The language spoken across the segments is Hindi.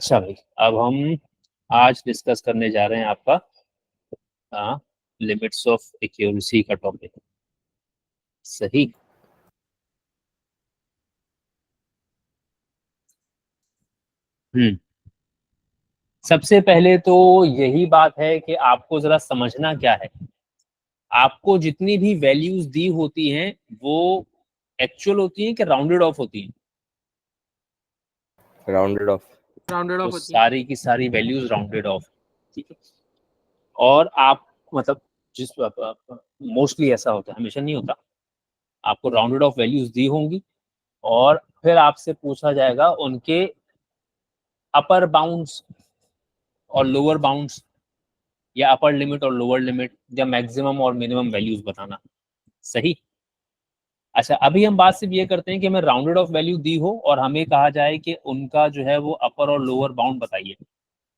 अच्छा भाई, अब हम आज डिस्कस करने जा रहे हैं आपका लिमिट्स ऑफ एक्यूरेसी का टॉपिक। सही। सबसे पहले तो यही बात है कि आपको जरा समझना क्या है, आपको जितनी भी वैल्यूज दी होती हैं वो एक्चुअल होती हैं कि राउंडेड ऑफ होती हैं? Rounded off. राउंडेड तो ऑफ होती है। सारी की सारी वैल्यूज राउंडेड ऑफ, ठीक है। और आप मतलब जिस मोस्टली ऐसा होता है, हमेशा नहीं होता, आपको राउंडेड ऑफ वैल्यूज दी होंगी और फिर आपसे पूछा जाएगा उनके अपर बाउंड्स और लोअर बाउंड्स, या अपर लिमिट और लोअर लिमिट, या मैक्सिमम और मिनिमम वैल्यूज बताना। सही। अच्छा, अभी हम बात सिर्फ ये करते हैं कि हमें राउंडेड ऑफ वैल्यू दी हो और हमें कहा जाए कि उनका जो है वो अपर और लोअर बाउंड बताइए,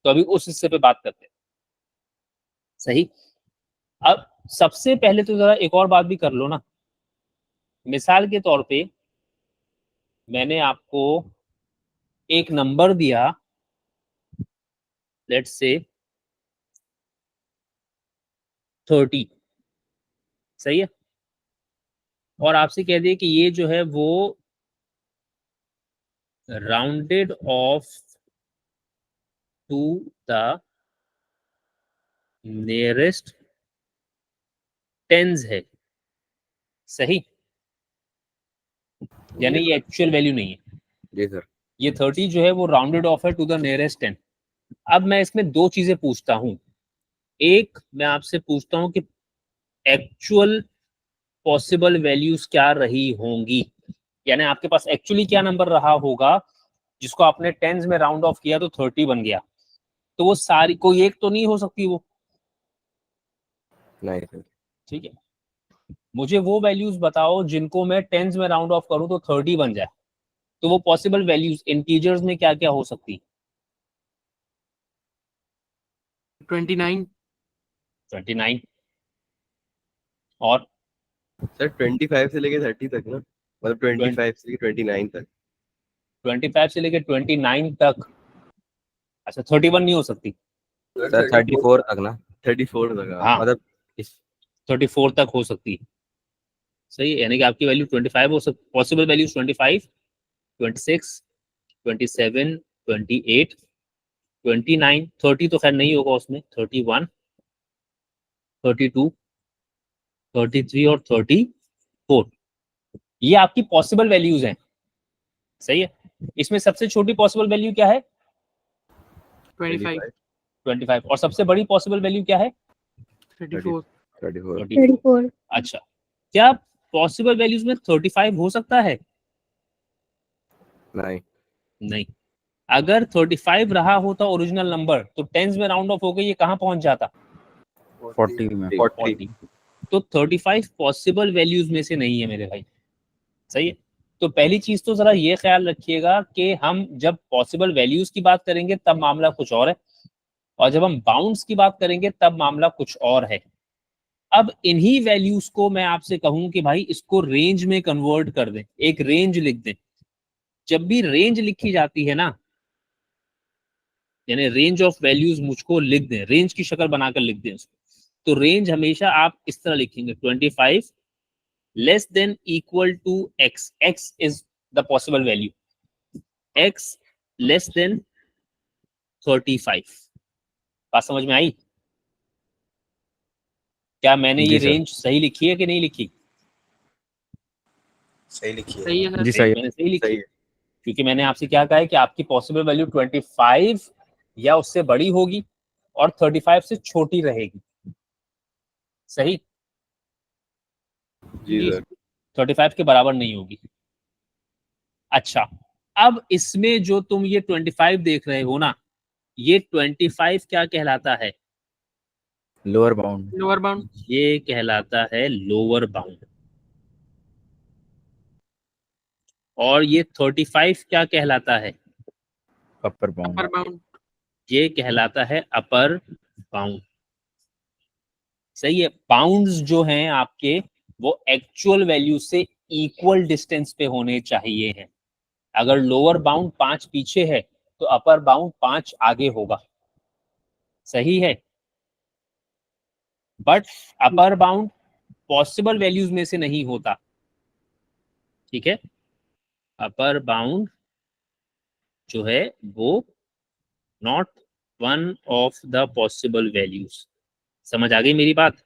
तो अभी उस हिस्से पे बात करते हैं। सही। अब सबसे पहले तो जरा एक और बात भी कर लो ना। मिसाल के तौर पे मैंने आपको एक नंबर दिया, लेट्स से 30, सही है, और आपसे कह दिए कि ये जो है वो rounded off to the nearest tens है। सही। यानी ये एक्चुअल वैल्यू नहीं है। जी सर। ये 30 जो है वो राउंडेड ऑफ है टू द नियरेस्ट 10। अब मैं इसमें दो चीजें पूछता हूं। एक, मैं आपसे पूछता हूं कि एक्चुअल पॉसिबल वैल्यूज क्या रही होंगी, यानी आपके पास एक्चुअली क्या नंबर रहा होगा जिसको आपने टेंस में राउंड ऑफ किया तो 30 बन गया। तो वो सारी, कोई एक तो नहीं हो सकती वो। नहीं सर। ठीक है, मुझे वो वैल्यूज बताओ जिनको मैं टेंस में राउंड ऑफ करूं तो 30 बन जाए। तो वो पॉसिबल वैल्यूज इंटीजर्स में क्या क्या हो सकती? 29। 29 और सर 25 से लेके 30 तक ना, मतलब 25 से लेके 29 तक। 25 से लेकर 29 तक। अच्छा, 31 नहीं हो सकती? सर 34 तक ना, 34 तक हाँ, मतलब 34 तक हो सकती है। सही है, यानी कि आपकी वैल्यू 25 हो सकती, पॉसिबल वैल्यूज 25, 26, 27, 28, 29, 30 तो खैर नहीं होगा उसमें, 31, 32, 33 और 34। ये आपकी पॉसिबल वैल्यूज हैं। सही है। इसमें सबसे छोटी पॉसिबल वैल्यू क्या है? 25। 25। और सबसे बड़ी पॉसिबल वैल्यू क्या है? 34। 34। अच्छा, क्या पॉसिबल वैल्यूज में 35 हो सकता है? नहीं। नहीं। अगर 35 रहा होता ओरिजिनल नंबर तो टेंस में राउंड ऑफ हो गई, ये कहाँ पहुंच जाता? 40 में 40। तो 35 पॉसिबल वैल्यूज में से नहीं है मेरे भाई। सही है। तो पहली चीज तो जरा ये ख्याल रखिएगा कि हम जब पॉसिबल वैल्यूज की बात करेंगे तब मामला कुछ और है, और जब हम बाउंड्स की बात करेंगे तब मामला कुछ और है। अब इन्हीं वैल्यूज को मैं आपसे कहूं कि भाई इसको रेंज में कन्वर्ट कर दें, एक रेंज लिख दें। जब भी रेंज लिखी जाती है ना, यानी रेंज ऑफ वैल्यूज मुझको लिख दें, रेंज की शक्ल बनाकर लिख दें उसको, तो रेंज हमेशा आप इस तरह लिखेंगे, 25 less than equal to X, X is the possible value, X less than 35। बात समझ में आई? क्या मैंने ये रेंज सही लिखी है कि नहीं लिखी? सही लिखी है। सही है सर। जी सही मैंने सही लिखी सही है, है। क्योंकि मैंने आपसे क्या कहा है कि आपकी पॉसिबल वैल्यू 25 या उससे बड़ी होगी और 35 से छोटी रहेगी। सही। जी जी। सर। 35 के बराबर नहीं होगी। अच्छा, अब इसमें जो तुम ये 25 देख रहे हो ना, ये 25 क्या कहलाता है? Lower bound. Lower bound. ये कहलाता है लोअर बाउंड। और ये 35 क्या कहलाता है? Upper bound. Upper bound. ये कहलाता है अपर बाउंड। सही है। बाउंड्स जो हैं आपके वो एक्चुअल वैल्यू से इक्वल डिस्टेंस पे होने चाहिए हैं। अगर लोअर बाउंड 5 पीछे है तो अपर बाउंड 5 आगे होगा, सही है। But upper bound possible values में से नहीं होता, ठीक है। अपर बाउंड जो है वो not one of the possible values. समझ आ गई मेरी बात?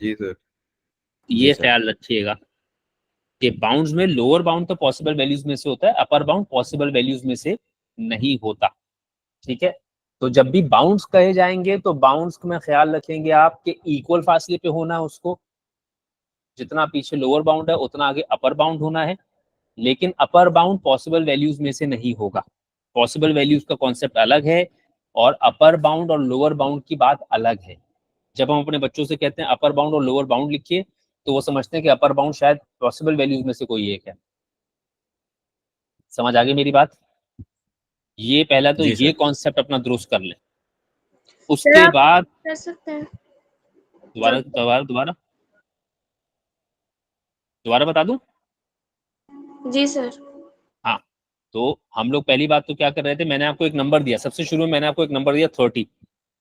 जी सर। ये ख्याल रखिएगा कि बाउंड्स में लोअर बाउंड तो पॉसिबल वैल्यूज में से होता है, अपर बाउंड पॉसिबल वैल्यूज में से नहीं होता, ठीक है। तो जब भी बाउंड्स कहे जाएंगे तो बाउंड्स में ख्याल रखेंगे आप कि इक्वल फासले पे होना है उसको, जितना पीछे लोअर बाउंड है उतना आगे अपर बाउंड होना है। लेकिन अपर बाउंड पॉसिबल वैल्यूज में से नहीं होगा, पॉसिबल वैल्यूज का कॉन्सेप्ट अलग है और अपर बाउंड और लोअर बाउंड की बात अलग है। जब हम अपने बच्चों से कहते हैं अपर बाउंड और लोअर बाउंड लिखिए, तो वो समझते हैं कि अपर बाउंड शायद पॉसिबल वैल्यूज में से कोई एक है। समझ आ गई मेरी बात? ये पहला तो जी ये सर। कॉन्सेप्ट अपना दुरुस्त कर ले। सर उसके आप बाद कर सकते हैं दोबारा जल्दी। दोबारा दोबारा दोबारा बता दूं? जी सर। हाँ, तो हम लोग पहली बात तो क्या कर रहे थे, मैंने आपको एक नंबर दिया, सबसे शुरू में मैंने आपको एक नंबर दिया 30,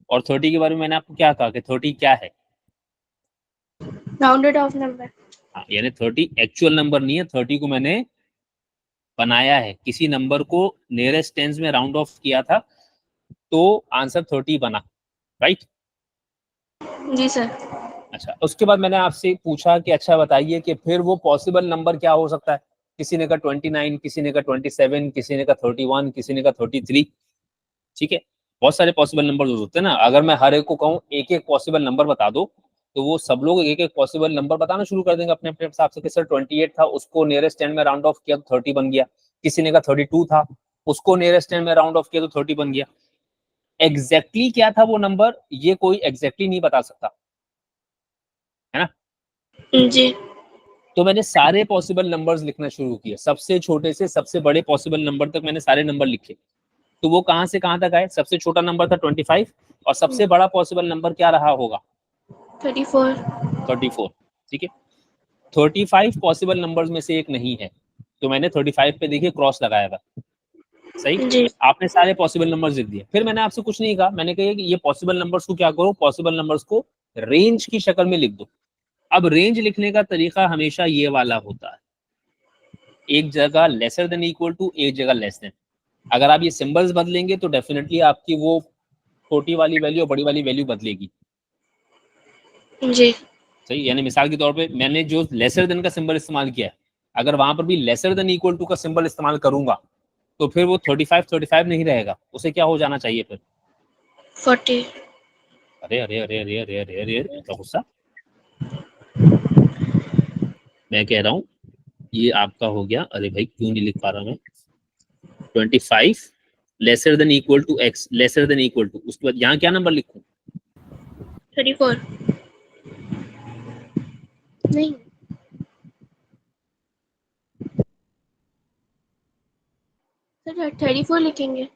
और 30 के बारे में मैंने आपको क्या कहा कि 30 क्या है? Rounded off number. हाँ, यानी 30 एक्चुअल नंबर नहीं है, 30 को मैंने बनाया है, किसी नंबर को नियरेस्ट टेंस में राउंड ऑफ किया था तो आंसर 30 बना, राइट। जी सर। अच्छा, उसके बाद मैंने आपसे पूछा कि अच्छा बताइए कि फिर वो पॉसिबल नंबर क्या हो सकता है। किसी ने कहा 29, किसी ने कहा 27, किसी ने कहा 31, किसी ने कहा 33, ठीक है। बहुत सारे पॉसिबल नंबर हो सकते हैं ना। अगर मैं हर एक को कहूँ एक एक पॉसिबल नंबर बता दो, तो वो सब लोग एक एक पॉसिबल नंबर बताना शुरू कर देंगे अपने अपने हिसाब से कि सर 28 था, उसको नियरेस्ट टेन में राउंड ऑफ किया तो 30 बन गया। किसी ने कहा 32 था, उसको नियरेस्ट टेन में राउंड ऑफ किया तो 30 बन गया। एग्जैक्टली क्या था वो नंबर, ये कोई एग्जैक्टली नहीं बता सकता, है ना। जी। तो मैंने सारे पॉसिबल नंबर्स लिखना शुरू किए, सबसे छोटे से सबसे बड़े पॉसिबल नंबर तक मैंने सारे नंबर लिखे। तो वो कहां से कहां तक आए? सबसे छोटा नंबर था 25 और सबसे बड़ा पॉसिबल नंबर क्या रहा होगा? 34। 34, ठीक है। 35 पॉसिबल नंबर्स में से एक नहीं है, तो मैंने 35 पे देखिए क्रॉस लगाया था, सही। जी। आपने सारे पॉसिबल नंबर्स लिख दिए, फिर मैंने आपसे कुछ नहीं कहा, मैंने कहा कि ये पॉसिबल नंबर्स को क्या करो, पॉसिबल नंबर्स को रेंज की शक्ल में लिख दो। अब रेंज लिखने का तरीका हमेशा ये वाला होता है, एक जगह लेसर देन इक्वल टू, एक जगह लेस देन। अगर आप ये सिंबल्स बदलेंगे तो डेफिनेटली आपकी वो छोटी वाली वैल्यू और बड़ी वाली वैल्यू बदलेगी, जी। सही। यानी मिसाल के तौर पे मैंने जो लेसर देन का सिंबल इस्तेमाल किया है, अगर वहां पर भी लेसर देन इक्वल टू का सिंबल इस्तेमाल करूंगा तो फिर वो 35 नहीं रहेगा, उसे क्या हो जाना चाहिए फिर? 40। अरे अरे अरे अरे अरे अरे अरे इतना गुस्सा, मैं कह रहा हूँ ये आपका हो गया। अरे भाई क्यों नहीं लिख पा रहा मैं? 25 lesser than equal to X, lesser than equal to, उसके बाद यहाँ क्या नंबर लिखूं? 34 नहीं सर, 34 लिखेंगे।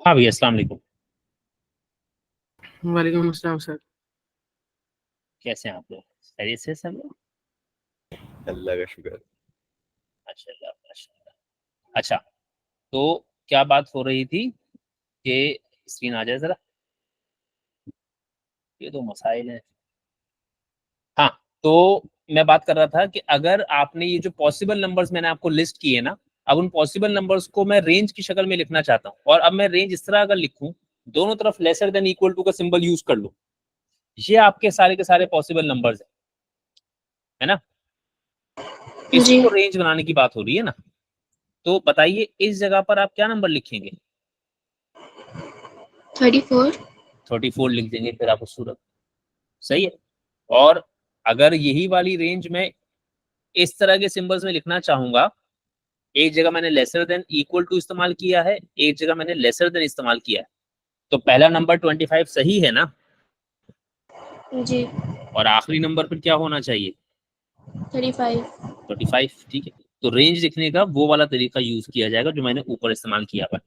हाँ भैया, अस्सलाम वालेकुम। वालेकुम अस्सलाम सर। कैसे हैं आप लोग? खैरियत से सब लोग? अल्लाह का शुक्र। माशाल्लाह माशाल्लाह। अच्छा, तो क्या बात हो रही थी कि स्क्रीन आ जाए जरा, ये तो मसाइल है। हाँ, तो मैं बात कर रहा था कि अगर आपने ये जो पॉसिबल नंबर्स मैंने आपको लिस्ट किए ना, अब उन पॉसिबल नंबर्स को मैं रेंज की शक्ल में लिखना चाहता हूँ, और अब मैं रेंज इस तरह अगर लिखूं, दोनों तरफ लेसर देन इक्वल टू का सिंबल यूज कर लूं, ये आपके सारे के सारे पॉसिबल नंबर्स है ना? जी इसको रेंज बनाने की बात हो रही है ना, तो बताइए इस जगह पर आप क्या नंबर लिखेंगे? 34 34 लिख देंगे, फिर आप सूरत सही है। और अगर यही वाली रेंज में इस तरह के सिंबल्स में लिखना चाहूंगा, एक जगह मैंने लेसर देन इक्वल टू इस्तेमाल किया है, एक जगह मैंने लेसर देन इस्तेमाल किया है, तो पहला नंबर 25 सही है ना, जी और आखिरी नंबर फिर क्या होना चाहिए? 35 35, ठीक है। तो रेंज लिखने का वो वाला तरीका यूज किया जाएगा जो मैंने ऊपर इस्तेमाल किया था,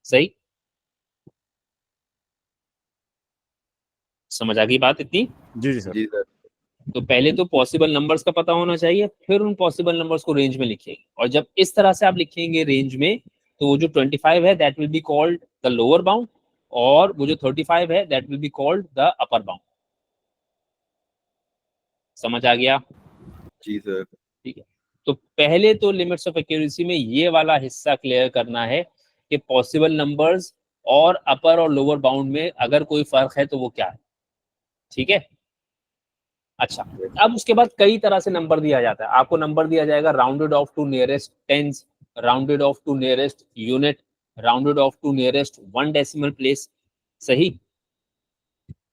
सही? समझ आ गई बात इतनी? जी सर। जी सर। तो पहले तो पॉसिबल नंबर्स का पता होना चाहिए, फिर उन पॉसिबल नंबर्स को रेंज में लिखेंगे, और जब इस तरह से आप लिखेंगे रेंज में, तो वो जो 25 है that will be called the lower bound, और वो जो 35 है that will be called the upper bound. समझ आ गया? जी सर। ठीक है। तो पहले तो लिमिट्स ऑफ एक्यूरेसी में ये वाला हिस्सा क्लियर करना है कि पॉसिबल नंबर्स और अपर और लोअर बाउंड में अगर कोई फर्क है तो वो क्या है, ठीक है? अच्छा, अब उसके बाद कई तरह से नंबर दिया जाता है। आपको नंबर दिया जाएगा rounded off to nearest tens, rounded off to nearest unit, rounded off to nearest 1 decimal place, सही?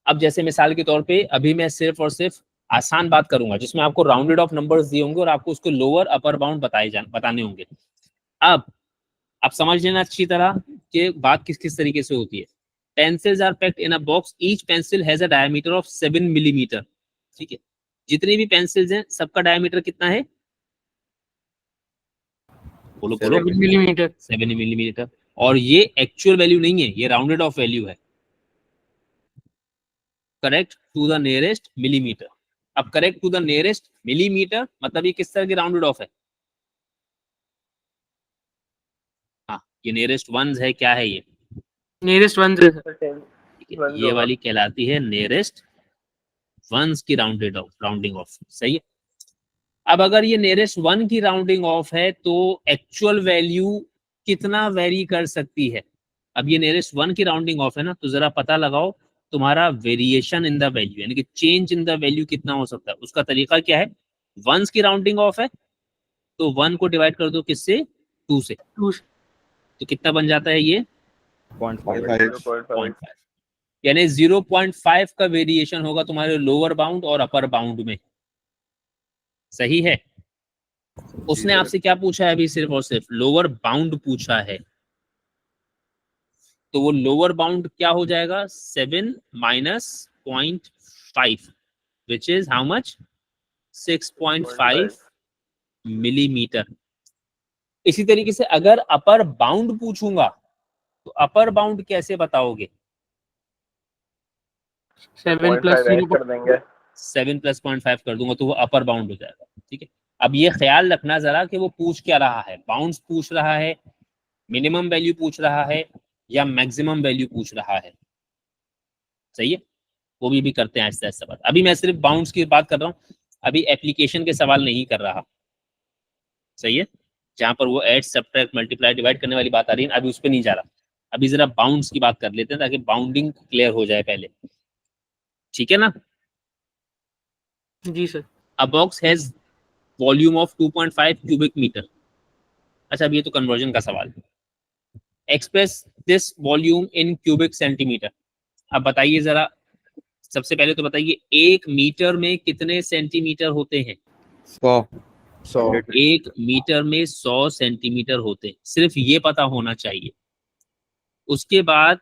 अब जैसे मिसाल के तौर पे अभी मैं सिर्फ और सिर्फ आसान बात करूंगा जिसमें आपको राउंडेड ऑफ नंबर्स दिए होंगे और आपको उसके लोअर अपर बाउंड बताने होंगे। अब आप समझ लेना अच्छी तरह कि बात किस किस तरीके से होती है। Pencils are packed in a box, each pencil has a diameter of 7 millimetre, ठीक है? जितनी भी पेंसिल्स हैं सबका डायमीटर कितना है? बोलो बोलो। 7 मिलीमीटर। 7 मिलीमीटर। और ये एक्चुअल वैल्यू नहीं है, ये राउंडेड ऑफ वैल्यू है, correct to the nearest millimetre. अब correct to the nearest millimetre मतलब ये किस तरह की राउंडेड ऑफ है? हाँ, ये नियरेस्ट वंस है, क्या है ये? नियरेस्ट वन से सर। ठीक है, ये वाली कहलाती है नियरेस्ट वंस की राउंडिंग ऑफ, सही है। अब अगर ये नियरेस्ट वन की राउंडिंग ऑफ है तो एक्चुअल वैल्यू कितना वेरी कर सकती है? अब ये नियरेस्ट वन की राउंडिंग ऑफ है ना, तो जरा पता लगाओ तुम्हारा वेरिएशन इन द वैल्यू यानी कि चेंज इन द वैल्यू कितना हो सकता है। उसका तरीका क्या है? वंस की राउंडिंग ऑफ है तो 1 को डिवाइड कर दो किससे? 2 से, 2 तो कितना बन जाता है ये? 0.5। 0.5, यानी 0.5 का वेरिएशन होगा तुम्हारे लोअर बाउंड और अपर बाउंड में, सही है? उसने सर। आपसे क्या पूछा है अभी? सिर्फ और सिर्फ लोअर बाउंड पूछा है, तो वो लोअर बाउंड क्या हो जाएगा? 7 minus 0.5 which is how much? 6.5 millimetre. इसी तरीके से अगर अपर बाउंड पूछूंगा तो अपर बाउंड कैसे बताओगे? 7 प्लस 0 7 प्लस 0.5 कर दूंगा तो वो अपर बाउंड हो जाएगा, ठीक है? अब ये ख्याल रखना जरा कि वो पूछ क्या रहा है, बाउंड्स पूछ रहा है, मिनिमम वैल्यू पूछ रहा है, या मैक्सिमम वैल्यू पूछ रहा है, सही है? वो भी करते हैं आहिस्ता आहिस्ता बात। अभी मैं सिर्फ बाउंड्स की बात कर रहा हूँ, अभी एप्लीकेशन के सवाल नहीं कर रहा, सही है? जहां पर वो ऐड सब्ट्रैक्ट मल्टीप्लाई डिवाइड करने वाली बात आ रही है अभी उस पर नहीं जा रहा। अभी जरा बाउंड्स की बात कर लेते हैं ताकि बाउंडिंग क्लियर हो जाए पहले, ठीक है ना? जी sir. A box has volume of 2.5 cubic metre. अच्छा, अब ये तो कन्वर्जन का सवाल है। Express this volume in cubic centimetre. अब बताइए जरा, सबसे पहले तो बताइए 1 मीटर में कितने सेंटीमीटर होते हैं? 100। 1 मीटर में 100 सेंटीमीटर होते हैं, सिर्फ ये पता होना चाहिए। उसके बाद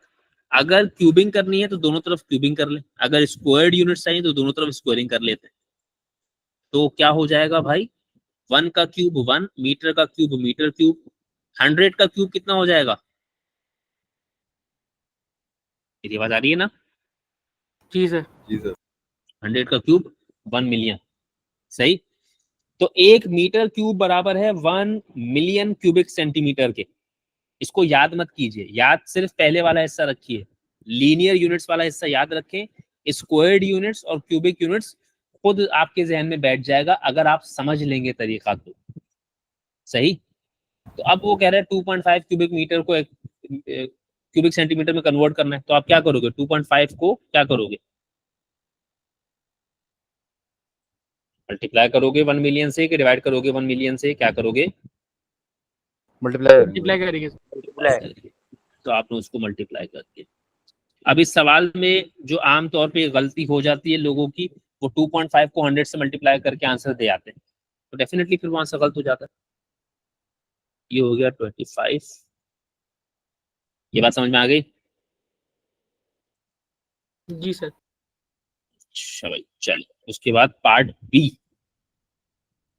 अगर क्यूबिंग करनी है तो दोनों तरफ क्यूबिंग कर लें, अगर स्क्वायर्ड यूनिट चाहिए तो दोनों तरफ स्क्वायरिंग कर लेते हैं। तो क्या हो जाएगा भाई? 1 का क्यूब 1, मीटर का क्यूब मीटर क्यूब, 100 का क्यूब कितना हो जाएगा? मेरी आवाज आ रही है ना? जी सर। जी सर। 100 का क्यूब 1 मिलियन, सही। तो 1 मीटर क्यूब बराबर है 1 मिलियन क्यूबिक सेंटीमीटर के। इसको याद मत कीजिए, याद सिर्फ पहले वाला हिस्सा रखिए, लीनियर यूनिट्स वाला हिस्सा याद रखें। स्क्वायर्ड यूनिट्स और क्यूबिक यूनिट्स खुद आपके जहन में बैठ जाएगा अगर आप समझ लेंगे तरीका तो, सही। तो अब वो कह रहे हैं 2.5 क्यूबिक मीटर को क्यूबिक सेंटीमीटर में कन्वर्ट करना है, तो आप क्या करोगे? 2.5 को क्या करोगे? मल्टीप्लाई करोगे 1 मिलियन से कि डिवाइड करोगे 1 मिलियन से, क्या करोगे? multiply मल्टीप्लाई करेंगे तो आपने उसको मल्टीप्लाई कर दिया। अब इस सवाल में जो आमतौर पे गलती हो जाती है लोगों की, वो 2.5 को 100 से मल्टीप्लाई करके आंसर दे आते हैं, तो डेफिनेटली फिर वो आंसर गलत हो जाता है। ये हो गया 25। ये बात समझ में आ गई? जी सर। अच्छा भाई, चलिए उसके बाद part B.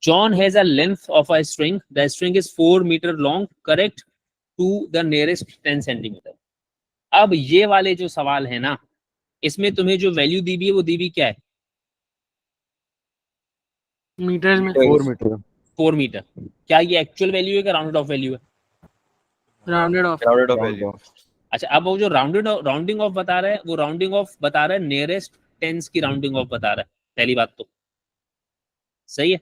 John has a length of a string. The string is 4 meter long. Correct to the nearest 10 centimeter. अब ये वाले जो सवाल है ना, इसमें तुम्हें जो वैल्यू दी हुई है वो दी हुई क्या है? मीटर्स में 4 meter 4 मीटर। क्या ये एक्चुअल वैल्यू है कि राउंडेड ऑफ वैल्यू है? Rounded off. Rounded off round value. off अच्छा, अब वो जो राउंडिंग ऑफ बता रहा है, वो राउंडिंग ऑफ बता रहा है नियरेस्ट टेंस की राउंडिंग ऑफ बता रहा है। पहली बात तो सही है,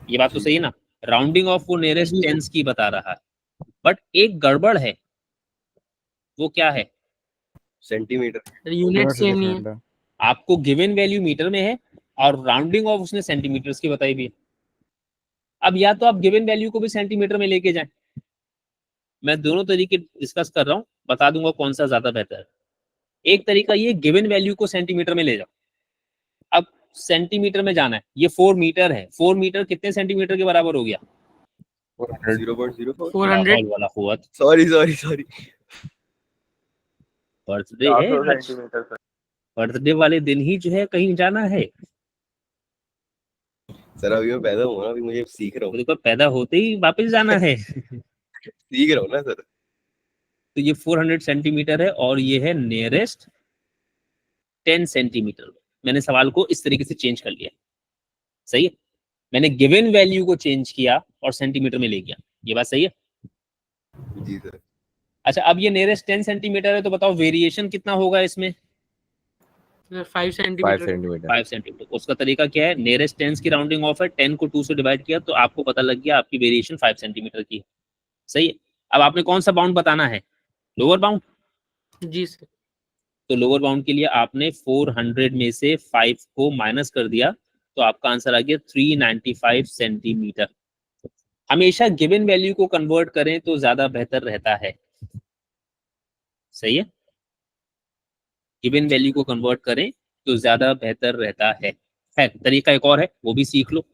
ये बात तो सही है ना, राउंडिंग ऑफ वो नियरेस्ट टेंस की बता रहा है। बट एक गड़बड़ है, वो क्या है? सेंटीमीटर। यूनिट units सेम नहीं है। different है। आपको गिवन वैल्यू मीटर में है और राउंडिंग ऑफ उसने सेंटीमीटर्स की बताई भी है। अब या तो आप गिवन वैल्यू को भी सेंटीमीटर में लेके जाएं, मैं दोनों तरीके डिस्कस कर रहा हूं, बता दूंगा कौन सा ज्यादा बेहतर है। एक तरीका ये, गिवन वैल्यू को सेंटीमीटर में ले जाओ। अब सेंटीमीटर में जाना है, ये 4 मीटर है, 4 मीटर कितने सेंटीमीटर के बराबर हो गया? 0.04। 400 माहौल वाला हुआ। Sorry sorry sorry. बर्थडे है आज, बर्थडे वाले दिन ही जो है कहीं जाना है। सर अभी मैं पैदा हुआ ना, अभी मुझे सीख रहा हूँ। तो पैदा होते ही वापस जाना है। सीख रहा हूँ ना सर। तो ये 400 सेंटीमीटर है और ये है नियरेस्ट 10 सेंटीमीटर। मैंने सवाल को इस तरीके से चेंज कर लिया, सही है। मैंने गिवन वैल्यू को चेंज किया और सेंटीमीटर में ले गया, ये बात सही है। जी सर। अच्छा, अब ये नियरेस्ट 10 सेंटीमीटर है, तो बताओ वेरिएशन कितना होगा इसमें? 5 5 सेंटीमीटर। centimeter 5 centimetre. उसका तरीका क्या है? नियरेस्ट 10 की राउंडिंग ऑफ है, 10 को 2 से डिवाइड किया तो आपको पता लग गया आपकी वेरिएशन 5 सेंटीमीटर की है, सही है। अब आपने कौन सा बाउंड बताना है? Lower bound. जी सर। तो लोअर बाउंड के लिए आपने 400 में से 5 को माइनस कर दिया, तो आपका आंसर आ गया 395 सेंटीमीटर। हमेशा गिवन वैल्यू को कन्वर्ट करें तो ज्यादा बेहतर रहता है, सही है। गिवन वैल्यू को कन्वर्ट करें तो ज्यादा बेहतर रहता है। तरीका एक और है, वो भी सीख लो।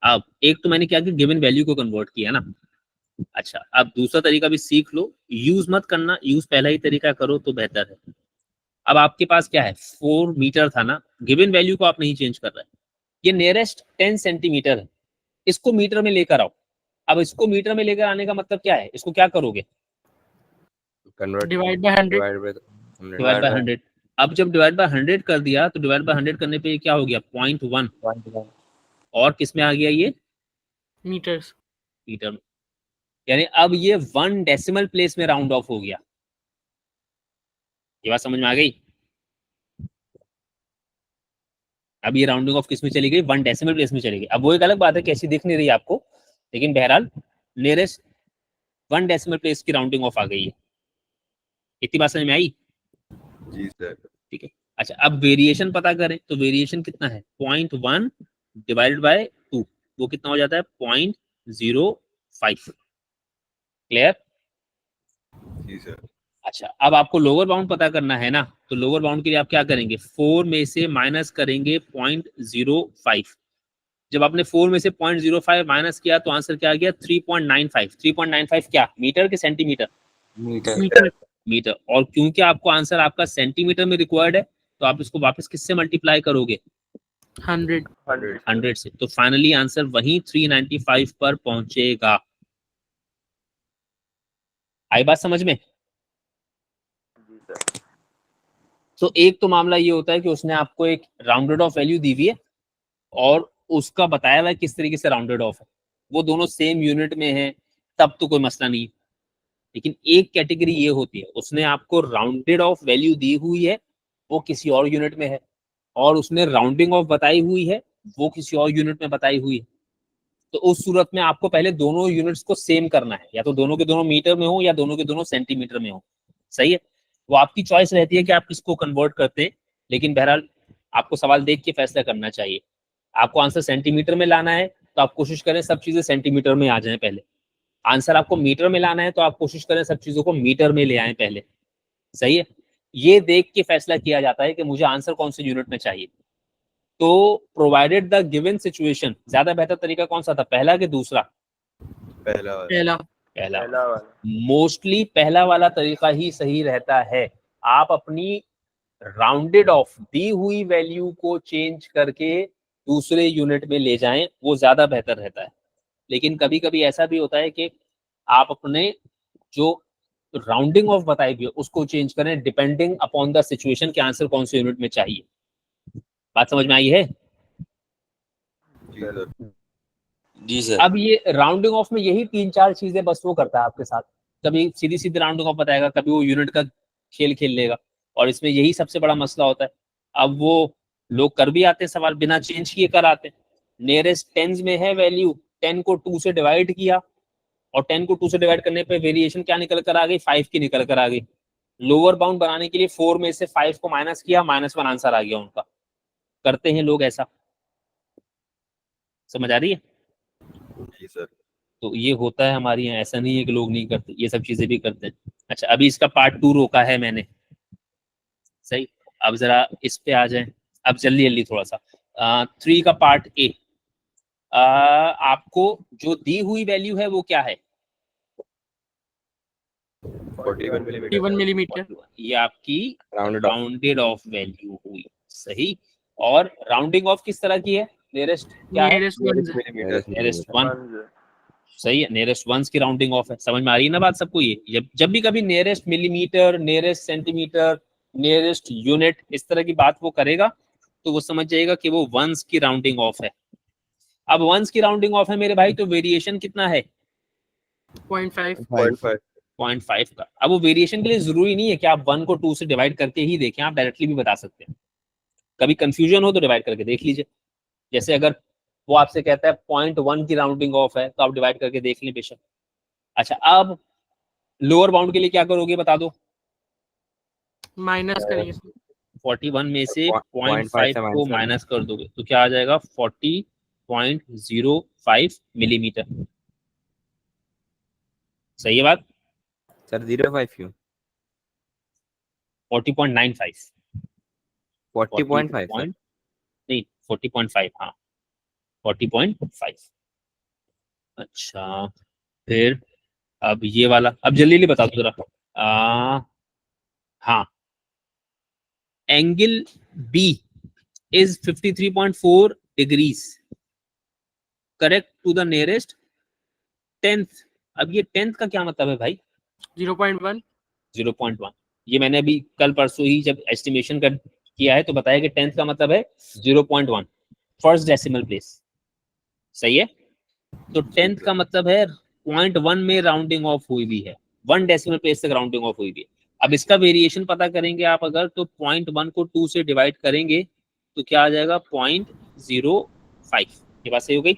अब एक तो मैंने क्या कि गिवन वैल्यू को कन्वर्ट किया ना, अच्छा अब दूसरा तरीका भी सीख लो। यूज मत करना, यूज पहला ही तरीका करो तो बेहतर है। अब आपके पास क्या है? 4 मीटर था ना, गिवन वैल्यू को आप नहीं चेंज कर रहे, ये नियरेस्ट 10 सेंटीमीटर है, इसको मीटर में लेकर आओ। अब इसको मीटर में लेकर आने का मतलब क्या है? इसको क्या करोगे? Convert divide by 100। Divide by 100। अब जब डिवाइड बाय 100 कर दिया तो डिवाइड बाय 100 करने पे ये क्या हो गया? 0.1। और किस में आ गया ये? मीटर्स। मीटर में। यानी अब ये 1 डेसिमल प्लेस में राउंड ऑफ हो गया। ये बात समझ में आ गई? अब ये राउंडिंग ऑफ किस में चली गई? 1 डेसिमल प्लेस में चली गई। अब वो एक अलग बात है कैसी दिख नहीं रही आपको, लेकिन बहरहाल नियरेस्ट 1 डेसिमल प्लेस की राउंडिंग ऑफ आ गई है। इतनी बात समझ में आई? जी सर। ठीक है। अच्छा, अब वेरिएशन पता करें तो वेरिएशन कितना है? 0.1 डिवाइडेड बाय 2, वो कितना हो जाता है? 0.05। क्लियर? जी सर। अच्छा, अब आपको लोअर बाउंड पता करना है ना, तो लोअर बाउंड के लिए आप क्या करेंगे? 4 में से माइनस करेंगे 0.05। जब आपने 4 में से 0.05 माइनस किया तो आंसर क्या आ गया? 3.95। 3.95 क्या? मीटर के सेंटीमीटर? मीटर। मीटर। और क्योंकि आपको आंसर आपका सेंटीमीटर में रिक्वायर्ड है, तो आप इसको वापस किससे मल्टीप्लाई करोगे? 100 से। तो फाइनली आंसर वही 395 पर पहुंचेगा। आई बात समझ में? तो एक तो मामला ये होता है कि उसने आपको एक राउंडेड ऑफ वैल्यू दी हुई है और उसका बताया हुआ है किस तरीके से राउंडेड ऑफ है, वो दोनों सेम यूनिट में है, तब तो कोई मसला नहीं है। लेकिन एक कैटेगरी ये होती है, उसने आपको राउंडेड ऑफ वैल्यू दी हुई है, वो किसी और यूनिट में है, और उसने राउंडिंग ऑफ बताई हुई है, वो किसी और यूनिट में बताई हुई है। तो उस सूरत में आपको पहले दोनों यूनिट्स को सेम करना है, या तो दोनों के दोनों मीटर में हो या दोनों के दोनों सेंटीमीटर में हो। सही है, वो आपकी चॉइस रहती है कि आप किसको कन्वर्ट करते हैं, लेकिन बहरहाल आपको सवाल देख के फैसला करना चाहिए। आपको आंसर सेंटीमीटर में लाना है तो आप कोशिश करें सब चीजें सेंटीमीटर में आ जाएं पहले। आंसर आपको मीटर में लाना है तो आप कोशिश करें सब चीजों को मीटर में ले आएं पहले। सही है, ये देख के फैसला किया जाता है कि मुझे आंसर कौन से यूनिट में चाहिए। तो प्रोवाइडेड द गिवन सिचुएशन, ज्यादा बेहतर तरीका कौन सा था, पहला कि दूसरा? पहला वाला। पहला। पहला। मोस्टली पहला वाला तरीका ही सही रहता है। आप अपनी राउंडेड ऑफ दी हुई वैल्यू को चेंज करके दूसरे यूनिट में ले जाएं, वो ज्यादा बेहतर रहता है। लेकिन कभी कभी ऐसा भी होता है कि आप अपने जो राउंडिंग ऑफ बताई गई उसको चेंज करें डिपेंडिंग अपॉन द सिचुएशन के आंसर कौन से यूनिट में चाहिए। बात समझ में आई है? जी सर। जी सर। अब ये राउंडिंग ऑफ में यही 3-4 चीजें बस वो करता है आपके साथ। कभी सीधी सीधी राउंडिंग ऑफ बताएगा, कभी वो यूनिट का खेल खेल लेगा, और इसमें यही सबसे बड़ा मसला होता है। अब वो लोग कर भी आते हैं सवाल बिना चेंज किए कर आते हैं। नियरेस्ट टेंस में है वैल्यू, 10 को 2 से डिवाइड किया और 10 को 2 से डिवाइड करने पे वेरिएशन क्या निकल कर आ गई, 5 की निकल कर आ गई। लोअर बाउंड बनाने के लिए 4 में से 5 को माइनस किया, -1 आंसर आ गया उनका। करते हैं लोग ऐसा, समझ आ रही है? जी सर। तो ये होता है हमारे यहाँ, ऐसा नहीं है कि लोग नहीं करते, ये सब चीजें भी करते हैं। अच्छा, अभी इसका पार्ट 2 रोका है मैंने। सही, अब जरा इस पे आ जाए, अब जल्दी जल्दी थोड़ा सा। 3 का पार्ट ए। आपको जो दी हुई वैल्यू है वो क्या है? 41 मिलीमीटर। ये आपकी Rounded off. Rounded off value हुई। सही, और राउंडिंग ऑफ किस तरह की है? नियरेस्ट क्या है? Nearest one. नियरेस्ट 1। सही है, नियरेस्ट वंस की राउंडिंग ऑफ है। समझ में आ रही है ना बात सबको? ये जब भी कभी nearest millimetre, nearest centimetre, nearest unit इस तरह की बात वो करेगा तो वो समझ जाएगा कि वो वंस की राउंडिंग ऑफ है। अब वंस की राउंडिंग ऑफ है मेरे भाई, तो वेरिएशन कितना है? 0.5। 0.5 का। अब वो वेरिएशन के लिए जरूरी नहीं है कि आप 1 को 2 से डिवाइड करके ही देखें, आप डायरेक्टली भी बता सकते हैं। कभी कंफ्यूजन हो तो डिवाइड करके देख लीजिए। जैसे अगर वो आपसे कहता है 0.1 की राउंडिंग ऑफ है तो आप डिवाइड करके देख लें बेशक। अच्छा, अब लोअर बाउंड के लिए क्या करोगे बता दो? माइनस करेंगे। 41 में से 0.5 0.5 से को minus माइनस कर दोगे तो क्या आ जाएगा? 40.05 मिलीमीटर। सही है बात? सर 0.5 क्यों? 40.95। 40.5 सर। नहीं 40.5, हाँ 40.5। अच्छा, फिर अब ये वाला, अब जल्दी जल्दी बता दो जरा। हाँ, angle B is 53.4 degrees correct to the nearest 10th। अब ये 10th का क्या मतलब है भाई? 0.1। 0.1। ये मैंने अभी कल परसों ही जब एस्टिमेशन कर किया है तो बताया कि 10th का मतलब है 0.1, फर्स्ट डेसिमल प्लेस। सही है, तो 10th का मतलब है 0.1 में राउंडिंग ऑफ हुई भी है, 1 डेसिमल प्लेस तक राउंडिंग ऑफ हुई भी है। अब इसका वेरिएशन पता करेंगे आप अगर, तो 0.1 को 2 से डिवाइड करेंगे तो क्या आ जाएगा? 0.05। ये बात सही हो गई?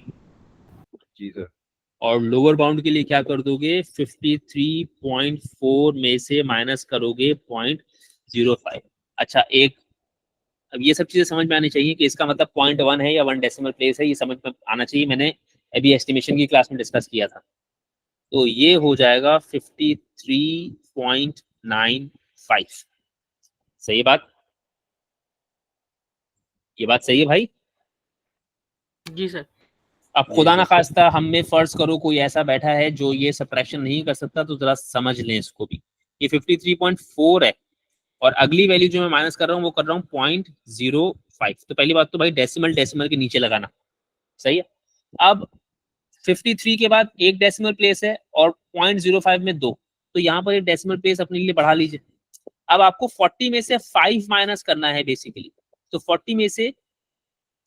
जी सर। और लोअर बाउंड के लिए क्या कर दोगे? 53.4 में से माइनस करोगे 0.05। अच्छा, एक अब ये सब चीजें समझ में आनी चाहिए कि इसका मतलब 0.1 है या 1 डेसिमल प्लेस है, ये समझ में आना चाहिए। मैंने अभी एस्टिमेशन की क्लास में डिस्कस किया था। तो ये हो जाएगा 53.95। सही है बात? ये बात सही है भाई? जी सर। अब खुदा ना खास्ता हम में फर्ज करो कोई ऐसा बैठा है जो ये सब्ट्रैक्शन नहीं कर सकता, तो जरा समझ लें इसको भी। ये 53.4 है और अगली वैल्यू जो मैं माइनस कर रहा हूँ वो कर रहा हूँ 0.05। तो पहली बात तो भाई डेसिमल डेसिमल के नीचे लगाना। सही है, अब 53 के बाद एक डेसिमल प्लेस है और 0.05 में 2, तो यहाँ पर एक डेसिमल प्लेस अपने लिए बढ़ा लीजिए। अब आपको 40 में से 5 माइनस करना है बेसिकली। तो 40 में से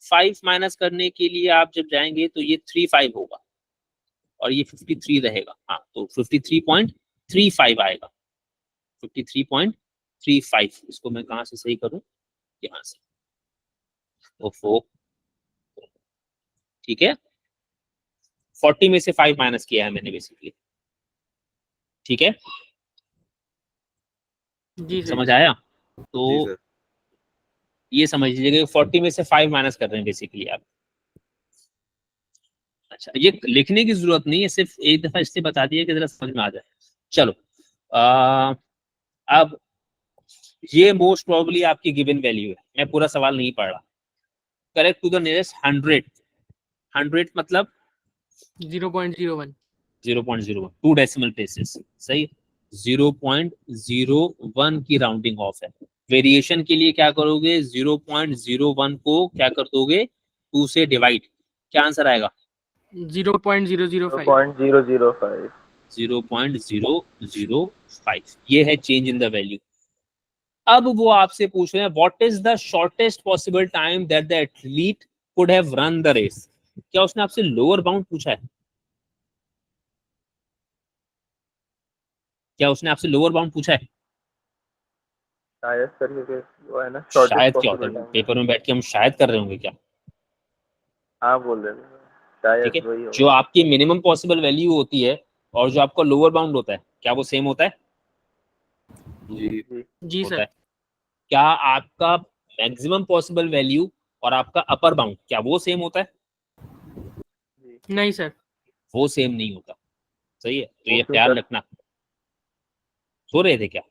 5 माइनस करने के लिए आप जब जाएंगे तो ये 35 होगा और ये 53 रहेगा। हाँ, तो 53.35 आएगा, 53.35। इसको मैं कहाँ से सही करूं, यहाँ से। ओफो, ठीक है, 40 में से 5 माइनस किया है मैंने बेसिकली। ठीक है, जी सर। समझ आया? जी तो सर। ये समझ लीजिएगा 40 में से 5 माइनस कर रहे हैं बेसिकली आप। अच्छा, ये लिखने की जरूरत नहीं है, सिर्फ एक दफा इससे बता दिया कि जरा समझ में आ जाए। चलो, अब ये मोस्ट प्रोबेबली आपकी गिवन वैल्यू है, मैं पूरा सवाल नहीं पढ़ रहा। करेक्ट टू द नियरेस्ट 100, 100 मतलब 0.01। 0.01, 2 डेसिमल प्लेसेस, सही। 0.01 की राउंडिंग ऑफ है। वेरिएशन के लिए क्या करोगे, 0.01 को क्या कर दोगे, 2 से डिवाइड, क्या आंसर आएगा? 0.005। 0.005। 0.005, ये है चेंज इन द वैल्यू। अब वो आपसे पूछ रहे हैं what is the shortest possible time that the athlete could have run the race. क्या उसने आपसे लोअर बाउंड पूछा है? क्या उसने आपसे लोअर बाउंड पूछा है? शायद सर, क्योंकि वो है ना शायद क्या होता है, पेपर में बैठ के हम शायद कर रहे होंगे क्या? हाँ बोल रहे हैं, ठीक शायद है, वही होगा। जो आपकी मिनिमम पॉसिबल वैल्यू होती है और जो आपका लोअर बाउंड होता है, क्या वो सेम होता है? जी जी होता सर। है। क्या आपका मैक्सिमम पॉसिबल वैल्यू और आपका अपर बाउंड, क्या वो सेम होता है? नहीं सर। वो सेम नहीं होता, सही है, तो ये ओके ख्याल सर। रखना। सो रहे थे क्या?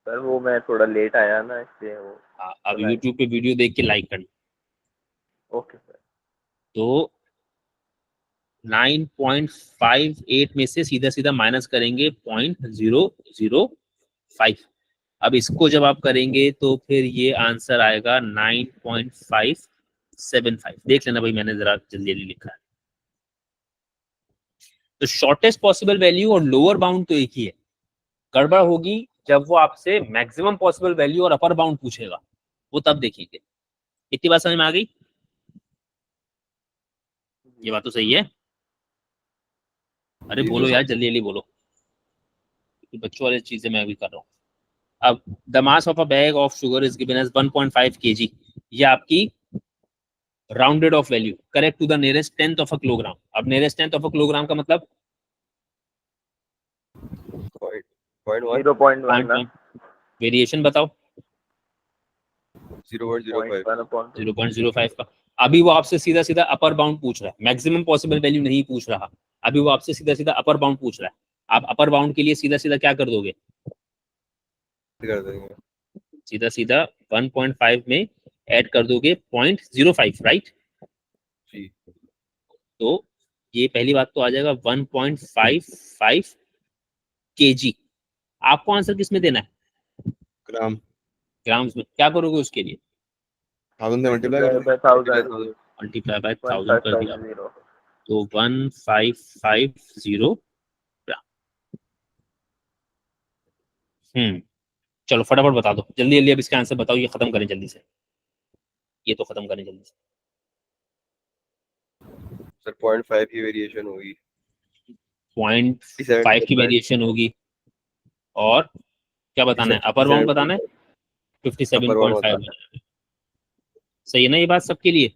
सर वो मैं थोड़ा लेट आया ना, इसलिए वो। हाँ, अब सुना है। YouTube पे वीडियो देख के लाइक करना। Okay sir. तो 9.58 में से सीधा सीधा माइनस करेंगे 0.005। अब इसको जब आप करेंगे तो फिर ये आंसर आएगा 9.575। देख लेना भाई, मैंने जरा जल्दी जल्दी लिखा है। तो शॉर्टेस्ट पॉसिबल वैल्यू और लोअर बाउंड तो एक ही है। गड़बड़ होगी जब वो आपसे मैक्सिमम पॉसिबल वैल्यू और अपर बाउंड पूछेगा, वो तब देखेंगे। इतनी बात समझ में आ गई? ये बात तो सही है। अरे जी बोलो सर। यार, जल्दी जल्दी बोलो, बच्चों वाली चीजें मैं भी कर रहा हूँ। अब the mass of a bag of sugar is given as 1.5 kg, ये आपकी rounded off value, correct to the nearest 10th of a kilogram. अब nearest 10th of a kilogram का मतलब 0.1 ना। वेरिएशन बताओ। 0.05। 0.05 का। अभी वो आपसे सीधा सीधा अपर बाउंड पूछ रहा है, मैक्सिमम पॉसिबल वैल्यू नहीं पूछ रहा। अभी वो आपसे सीधा सीधा अपर बाउंड पूछ रहा है। आप अपर बाउंड के लिए सीधा सीधा क्या कर दोगे, कर देंगे। सीधा सीधा 1.5 में ऐड कर दोगे 0.05, राइट? जी। तो ये पहली बात तो आ जाएगा 1.55 kg। आपको आंसर किस में देना है, ग्राम। ग्राम्स में। क्या करोगे उसके लिए, 1000 से मल्टीप्लाई कर देंगे। 1000। मल्टीप्लाई बाय 1000 कर दिया, 1550। तो 1550 ग्राम। चलो फटाफट बता दो, जल्दी जल्दी अब इसका आंसर बताओ, ये खत्म करें जल्दी से, ये तो खत्म करें जल्दी से। सर 0.5 की वेरिएशन होगी। 0.5 की वेरिएशन होगी, और क्या बताना है, अपर बाउंड बताना है, 57.5। सही है ना ये बात सबके लिए?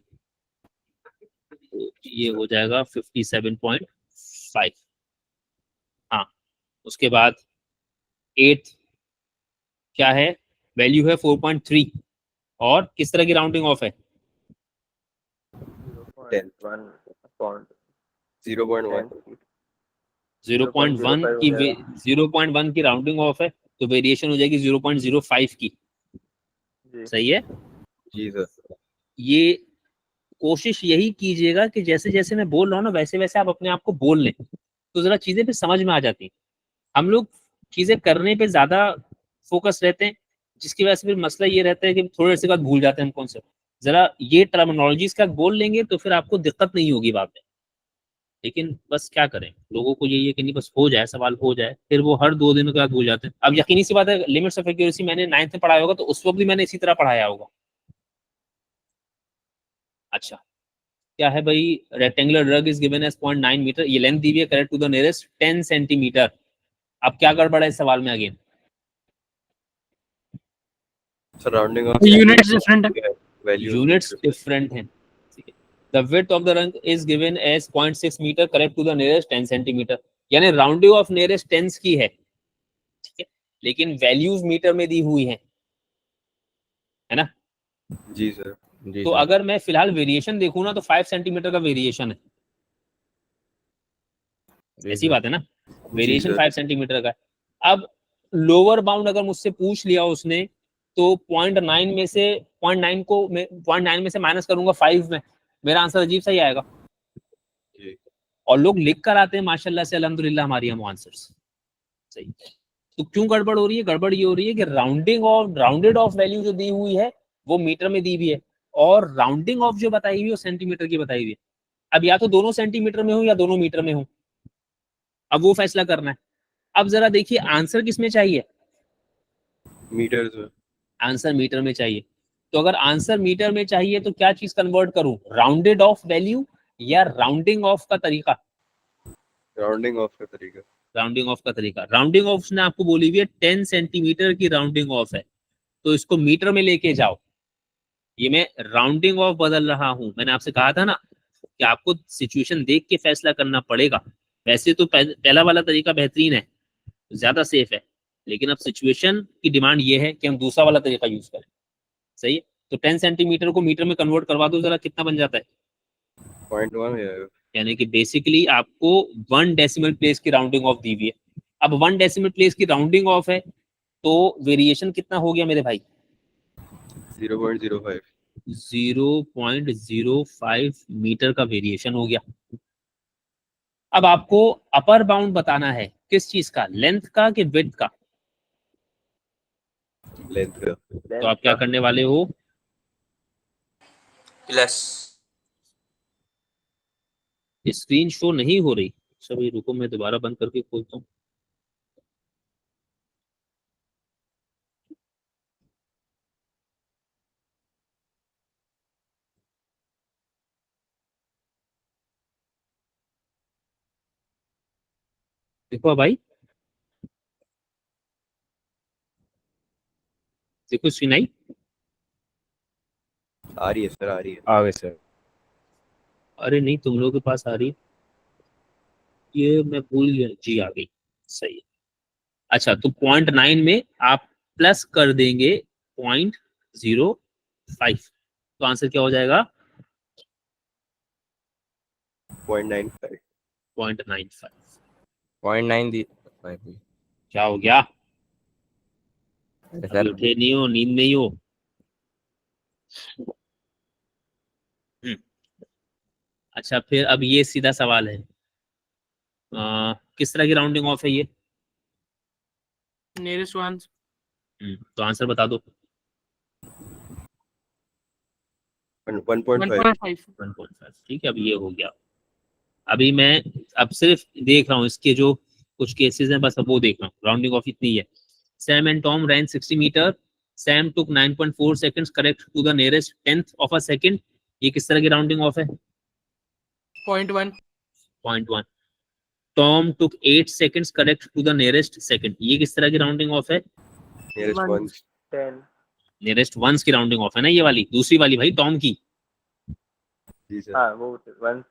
तो ये हो जाएगा 57.5। हाँ, उसके बाद 8 क्या है, वैल्यू है 4.3, और किस तरह की राउंडिंग ऑफ है, 0.1। 0.1 की राउंडिंग ऑफ है, तो वेरिएशन हो जाएगी 0.05 की। सही है? जी सर। ये कोशिश यही कीजिएगा कि जैसे जैसे मैं बोल रहा हूँ ना, वैसे वैसे आप अपने आप को बोल लें, तो जरा चीजें फिर समझ में आ जाती हैं। हम लोग चीजें करने पे ज्यादा फोकस रहते हैं, जिसकी वजह से फिर मसला ये रहता है कि थोड़ी देर से बाद भूल जाते हैं हम कौन से। जरा ये टर्मिनोलॉजीज का बोल लेंगे तो फिर आपको दिक्कत नहीं होगी बाद में। लेकिन बस क्या करें, लोगों को यही है कि नहीं बस हो जाए, सवाल हो जाए, फिर वो हर 2 दिन के बाद भूल जाते हैं। अब यकीनी सी बात है, लिमिट्स ऑफ एक्यूरेसी मैंने 9th में पढ़ाया होगा, तो उस वक्त भी मैंने इसी तरह पढ़ाया होगा। अच्छा, क्या है भाई, rectangular drug is given as 0.9 metre, ये लेंथ दी हुई है, correct to the nearest 10 centimetre. अब क्या गड़बड़ है इस सवाल में? Again surrounding off units different है। वैल्यू यूनिट्स डिफरेंट हैं। The width of the rung is given as 0.6 metre, correct to the nearest 10 centimetre, यानी राउंडिंग ऑफ नियरेस्ट टेंस की है, ठीक है, लेकिन वैल्यूज मीटर में दी हुई हैं, है ना? जी सर। जी तो सर। अगर मैं फिलहाल वेरिएशन देखूं ना, तो 5 सेंटीमीटर का वेरिएशन है, जी ऐसी सर। बात है ना, वेरिएशन सर। 5 सेंटीमीटर का है। अब लोअर बाउंड अगर मुझसे पूछ लिया उसने, तो 0.9 में से 0.9 को 0.9 में से माइनस करूंगा 5 में, मेरा आंसर अजीब सा ही आएगा। जी। और लोग लिख कर आते हैं माशाल्लाह से, अल्हम्दुलिल्लाह हमारी हम आंसर्स सही। तो क्यों गड़बड़ हो रही है? गड़बड़ ये हो रही है कि राउंडेड ऑफ वैल्यू जो दी हुई है वो मीटर में दी हुई है, और राउंडिंग ऑफ जो बताई हुई है वो सेंटीमीटर की बताई हुई है। अब या तो दोनों सेंटीमीटर में हो या दोनों मीटर में हो, अब वो फैसला करना है। अब जरा देखिए आंसर किस में चाहिए? Metre sir. आंसर मीटर में चाहिए। तो अगर आंसर मीटर में चाहिए तो क्या चीज कन्वर्ट करूं, राउंडेड ऑफ वैल्यू या राउंडिंग ऑफ का तरीका? राउंडिंग ऑफ का तरीका। राउंडिंग ऑफ का तरीका। राउंडिंग ऑफ ने आपको बोली हुई है 10 सेंटीमीटर की राउंडिंग ऑफ है, तो इसको मीटर में लेके जाओ। ये मैं राउंडिंग ऑफ बदल रहा हूं, मैंने आपसे कहा था ना कि आपको सिचुएशन देख के फैसला करना पड़ेगा। वैसे तो पहला वाला तरीका बेहतरीन है, ज्यादा सेफ है, लेकिन अब सिचुएशन की डिमांड ये है कि हम दूसरा वाला तरीका यूज करें। सही है, तो 10 सेंटीमीटर को मीटर में कन्वर्ट करवा दो जरा, कितना बन जाता है? 0.1 है। यानी कि बेसिकली आपको 1 डेसिमल प्लेस की राउंडिंग ऑफ दी हुई है। अब 1 डेसिमल प्लेस की राउंडिंग ऑफ है, तो वेरिएशन कितना हो गया मेरे भाई? 0.05। 0.05 मीटर का वेरिएशन हो गया। अब आपको अपर बाउंड बताना है, किस चीज का? लेंथ का कि विड्थ का? लेंथ का। तो आप क्या करने वाले हो? प्लस। स्क्रीन शो नहीं हो रही, सभी रुको मैं दोबारा बंद करके खोलता हूँ। देखो भाई, देखो स्क्रीन आई? आ रही है सर, आ रही है। आ गए सर। अरे नहीं, तुम लोगों के पास आ रही है, ये मैं भूल गया जी, आ गई, सही है। अच्छा, तो 0.9 में आप प्लस कर देंगे 0.05, तो आंसर क्या हो जाएगा? 0.95। 0.95। 0.9 दी। क्या हो गया? सर उठे नहीं हो, नींद नहीं हो? अच्छा, फिर अब ये सीधा सवाल है, किस तरह की राउंडिंग ऑफ है ये? Nearest once. तो आंसर बता दो। 1.5। 1.5, ठीक है, अब ये हो गया। अभी मैं अब सिर्फ देख रहा हूँ इसके जो कुछ केसेस हैं, बस अब वो देख रहा हूँ। राउंडिंग ऑफ इतनी है। Sam and Tom ran 60 metre, Sam took 9.4 seconds, correct to the nearest 10th of a second. ये किस तरह की राउंडिंग ऑफ है? 0.1। 0.1। Tom took 8 seconds, correct to the nearest second. ये किस तरह की राउंडिंग ऑफ है? Nearest ones. 10। नियरेस्ट वंस की राउंडिंग ऑफ है ना, ये वाली दूसरी वाली भाई, टॉम की। जी सर। हाँ वो वंस।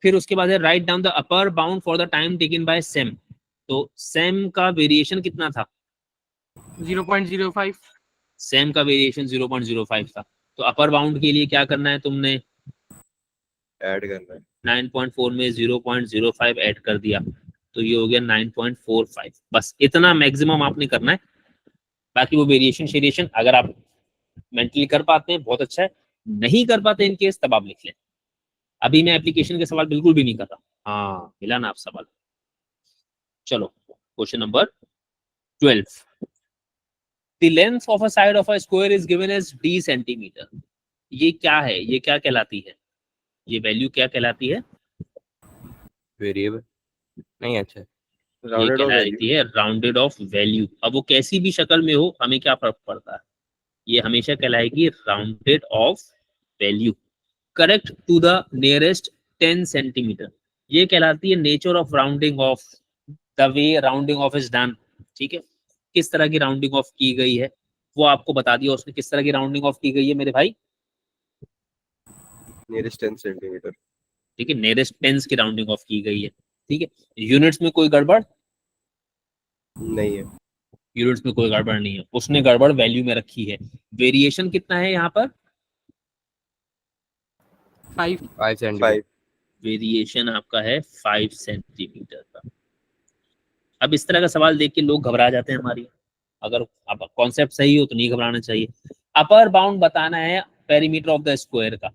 फिर उसके बाद है right down the upper bound for the time taken by Sam. तो सैम का वेरिएशन कितना था? 0.05। सैम का वेरिएशन 0.05 था। तो अपर बाउंड के लिए क्या करना है तुमने? ऐड करना है। 9.4 में 0.05 ऐड कर दिया, तो ये हो गया 9.45। बस इतना मैक्सिमम आपने करना है। बाकी वो वेरिएशन अगर आप मेंटली कर पाते हैं बहुत अच्छा है, नहीं कर पाते इन केस तब आप लिख लें। अभी मैं एप्लीकेशन के सवाल बिल्कुल भी नहीं कर रहा। हाँ, मिला ना आप सवाल? चलो, question number 12। The length of a side of a square is given as d centimetre. ये क्या है? ये क्या कहलाती है? ये वैल्यू क्या कहलाती है? वेरिएबल नहीं, अच्छा ये राउंडेड ऑफ वैल्यू। कहलाती है राउंडेड ऑफ वैल्यू। अब वो कैसी भी शक्ल में हो, हमें क्या फर्क पड़ता है, ये हमेशा कहलाएगी rounded off value, correct to the nearest 10 centimetre. ये कहलाती है nature of rounding off, the way rounding off is done. ठीक है, किस तरह की राउंडिंग ऑफ की गई है वो आपको बता दिया उसने, किस तरह की राउंडिंग ऑफ की गई है मेरे भाई। Nearest 10 centimetre. ठीक है, नियरेस्ट टेंस की राउंडिंग ऑफ की गई है। ठीक है, यूनिट्स में कोई गड़बड़ नहीं है। यूनिट्स में कोई गड़बड़ नहीं है, उसने गड़बड़ वैल्यू में रखी है। वेरिएशन कितना है यहाँ पर? 5 5 सेंटीमीटर। 5। वेरिएशन आपका है 5 सेंटीमीटर का। अब इस तरह का सवाल देख के लोग घबरा जाते हैं हमारी, अगर अब कॉन्सेप्ट सही हो तो नहीं घबराना चाहिए। अपर बाउंड बताना है पेरीमीटर ऑफ द स्क्वायर का।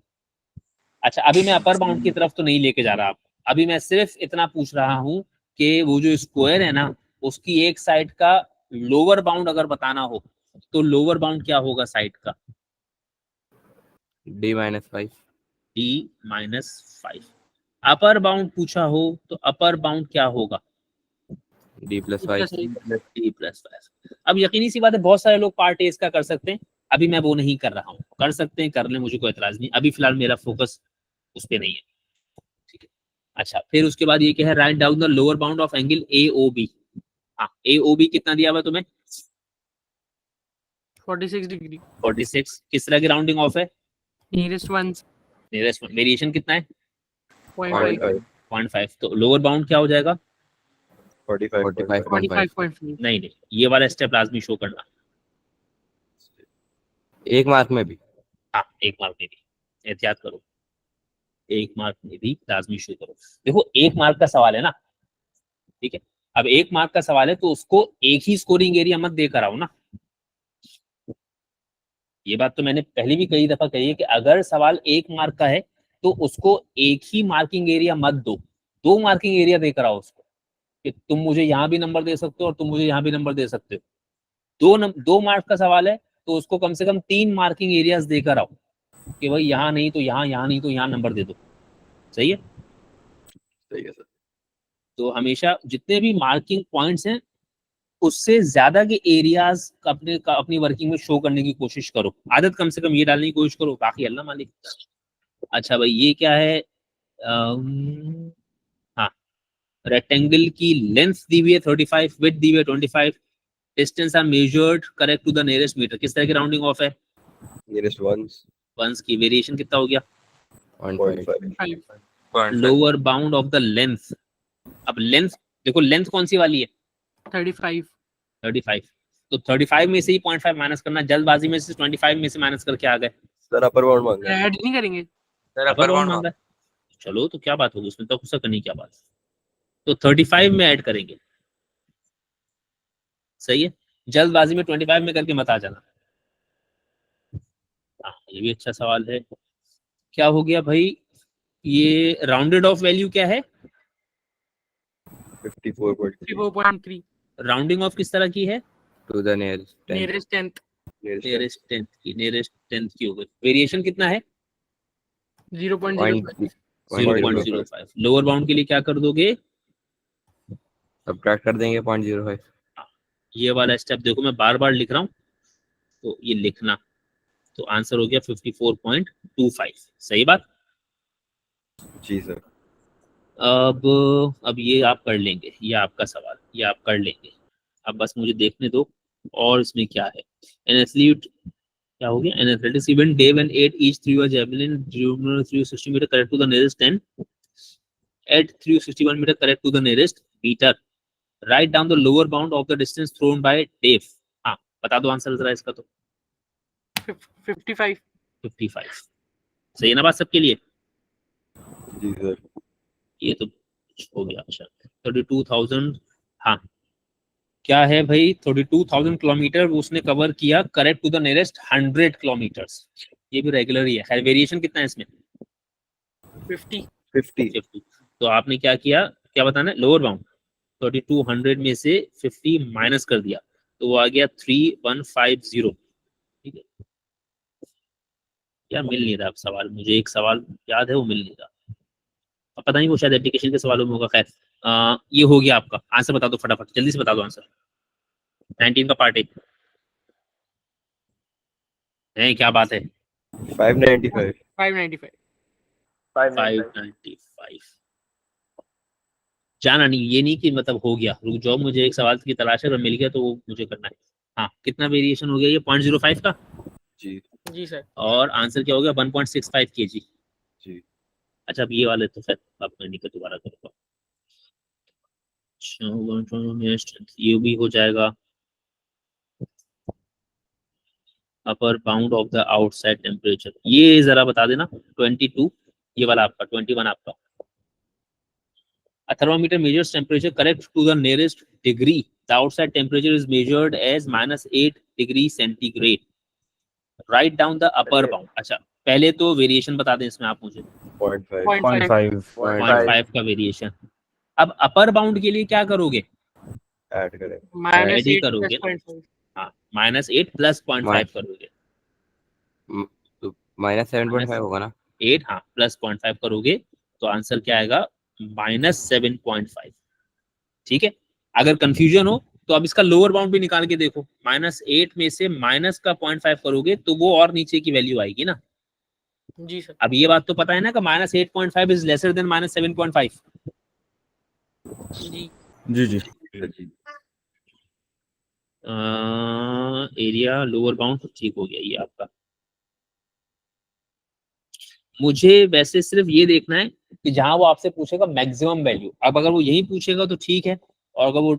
अच्छा, अभी मैं अपर बाउंड की तरफ तो नहीं लेके जा रहा आपको, अभी मैं सिर्फ इतना पूछ रहा हूँ कि वो जो स्क्वायर है ना, उसकी एक साइड का लोअर बाउंड अगर बताना हो तो लोअर बाउंड क्या होगा साइड का? D-5। D-5। अपर बाउंड पूछा हो तो अपर बाउंड क्या होगा? D+5। D+5। अब यकीनी सी बात है, बहुत सारे लोग पार्ट ए इसका कर सकते हैं, अभी मैं वो नहीं कर रहा हूँ। कर सकते हैं, कर ले, मुझे कोई एतराज नहीं, अभी फिलहाल मेरा फोकस उस पर नहीं है। ठीक है, अच्छा, फिर उसके बाद ये क्या है, right down the lower bound of angle AOB। हाँ, AOB कितना दिया हुआ तुम्हें? 46 डिग्री। 46। किस तरह की राउंडिंग ऑफ है? Nearest ones nearest. वेरिएशन कितना है? 0.5 0.5। तो लोअर बाउंड क्या हो जाएगा? 45.5। 45.5 नहीं नहीं, ये वाला स्टेप लाजमी शो करना। एक मार्क में भी। हाँ, एक मार्क में भी, एहतियात करो, एक मार्क में भी लाजमी शो करो। देखो, एक मार्क का सवाल है ना, ठीक है, अब एक मार्क का सवाल है तो उसको एक ही स्कोरिंग एरिया मत देकर आओ ना। ये बात तो मैंने पहले भी कई दफा कही है कि अगर सवाल एक मार्क का है तो उसको एक ही मार्किंग एरिया मत दो, 2 मार्किंग एरिया देकर आओ उसको, कि तुम मुझे यहाँ भी नंबर दे सकते हो और तुम मुझे यहाँ भी नंबर दे सकते हो। 2 मार्क का सवाल है तो उसको कम से कम 3 मार्किंग एरियाज देकर आओ, कि भाई यहाँ नहीं तो यहाँ, यहाँ नहीं तो यहाँ नंबर दे दो। सही है? सही है सर। तो हमेशा जितने भी मार्किंग पॉइंट्स हैं उससे ज्यादा के एरियाज अपनी वर्किंग में शो करने की कोशिश करो, आदत कम से कम ये डालने की कोशिश करो, बाकी अल्लाह मालिक। अच्छा भाई, ये क्या है? हाँ, रेक्टेंगल की लेंथ दी हुई है 35, विड्थ दी हुई है 25, distance are measured correct to the nearest metre. किस तरह की राउंडिंग ऑफ है? नियरेस्ट वंस की। वेरिएशन कितना हो गया? 1.5। 5 lower bound of the length. अब लेंथ देखो, लेंथ कौन सी वाली है? 35 35। तो 35 में से ही 0.5 माइनस करना, जल्दबाजी में से 25 में से माइनस करके आ गए। सर अपर बाउंड मांगा है। ऐड नहीं करेंगे। अपर बाउंड मांगा है, चलो तो क्या बात होगी उसमें, तो गुस्सा करने की क्या बात है। तो 35 में ऐड करेंगे, सही है, जल्दबाजी में 25 में करके मत आ जाना। हाँ, ये भी अच्छा सवाल है। क्या हो गया भाई, ये राउंडेड ऑफ वैल्यू क्या है? 54.3। 54.3 राउंडिंग ऑफ किस तरह की है? To the nearest 10। Nearest 10th nearest tenth की हो गई। वेरिएशन कितना है? 0.05 0.05। लोअर बाउंड के लिए क्या कर दोगे? सब्ट्रैक्ट कर देंगे 0.05। ये वाला स्टेप देखो, मैं बार बार लिख रहा हूँ तो ये लिखना, तो आंसर हो गया 54.25। सही बात। जी सर। अब ये आप कर लेंगे, ये आपका सवाल, ये आप कर लेंगे। अब बस मुझे देखने दो और इसमें क्या है। एन एथलीट, क्या हो गया? An athletics event Dave and 8 each threw a javelin, drew 360 meter correct to the nearest 10, at 361 meter correct to the nearest meter, write down the lower bound of the distance thrown by Dave। हाँ, बता दो आंसर जरा इसका। तो 55 55 सही है ना बात सबके लिए? जी सर। ये तो हो गया। अच्छा, 32,000। हाँ, क्या है भाई? 32,000 किलोमीटर उसने कवर किया correct to the nearest 100 kilometres. ये भी रेगुलर ही है। खैर, वेरिएशन कितना है इसमें? 50 50। तो आपने क्या किया, क्या बताना है? लोअर बाउंड 3200 में से 50 माइनस कर दिया तो वो आ गया 3150। ठीक है, यार मिल नहीं रहा अब सवाल, मुझे एक सवाल याद है वो मिल नहीं रहा, अब पता नहीं वो शायद एप्लीकेशन के सवालों में होगा। खैर ये हो गया आपका आंसर, बता दो फटाफट, जल्दी से बता दो आंसर। 19 का पार्ट ए है, क्या बात है। 595 595 595 जाना नहीं, ये नहीं कि मतलब हो गया, रुक जाओ, मुझे एक सवाल की तलाश है, अगर मिल गया तो वो मुझे करना है। हाँ, कितना वेरिएशन हो गया ये 0.05 का, जी जी सर। और आंसर क्या हो गया 1.65 kg। जी अच्छा अब ये वाले तो फिर अब मैं नहीं कर दोबारा करूँगा। अच्छा ये भी हो जाएगा। Upper bound of the outside temperature, ये जरा बता देना। 22, ये वाला आपका 21 आपका। A thermometer measures temperature correct to the nearest degree. The outside temperature is measured as -8 degrees centigrade. Write down the upper bound. अच्छा पहले तो वेरिएशन बता दें इसमें आप मुझे। 0.5 0.5 0.5 का वेरिएशन। अब अपर बाउंड के लिए क्या करोगे? ऐड करें -8 ऐड ही करोगे + ना। 0.5 हाँ, -8 + 0.5 करोगे। तो -7.5 होगा ना। 8 हाँ + 0.5 करोगे तो आंसर क्या आएगा -7.5। ठीक है, अगर कंफ्यूजन हो तो अब इसका लोअर बाउंड भी निकाल के देखो। -8 में से माइनस का 0.5 करोगे तो वो और नीचे की वैल्यू आएगी ना। जी सर। अब ये बात तो पता है ना कि -8.5 इज लेसर देन -7.5। जी जी जी जी एरिया लोअर बाउंड ठीक हो गया ये आपका। मुझे वैसे सिर्फ ये देखना है कि जहां वो आपसे पूछेगा मैक्सिमम वैल्यू, अब अगर वो यही पूछेगा तो ठीक है, और अगर वो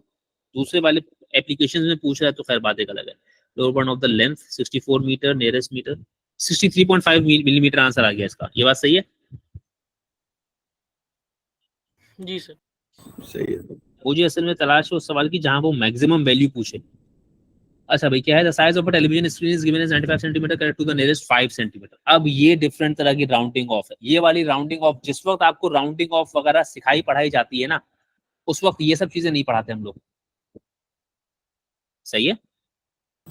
दूसरे वाले एप्लीकेशन में पूछ रहा है तो खैर बात एक अलग है। Lower bound of the length 64 metre, nearest metre 63.5 millimetre answer आ गया इसका, ये बात सही है। जी सर। सही है मुझे असल में तलाश है उस सवाल की जहां वो मैक्सिमम वैल्यू पूछे। अच्छा भाई क्या है, the size of a television screen is given as 95 centimetre correct to the nearest 5 centimetre. अब ये डिफरेंट तरह की राउंडिंग ऑफ है। ये वाली राउंडिंग ऑफ जिस वक्त आपको राउंडिंग ऑफ वगैरह सिखाई पढ़ाई जाती है ना, उस वक्त ये सब चीजें नहीं पढ़ाते हम लोग। सही है,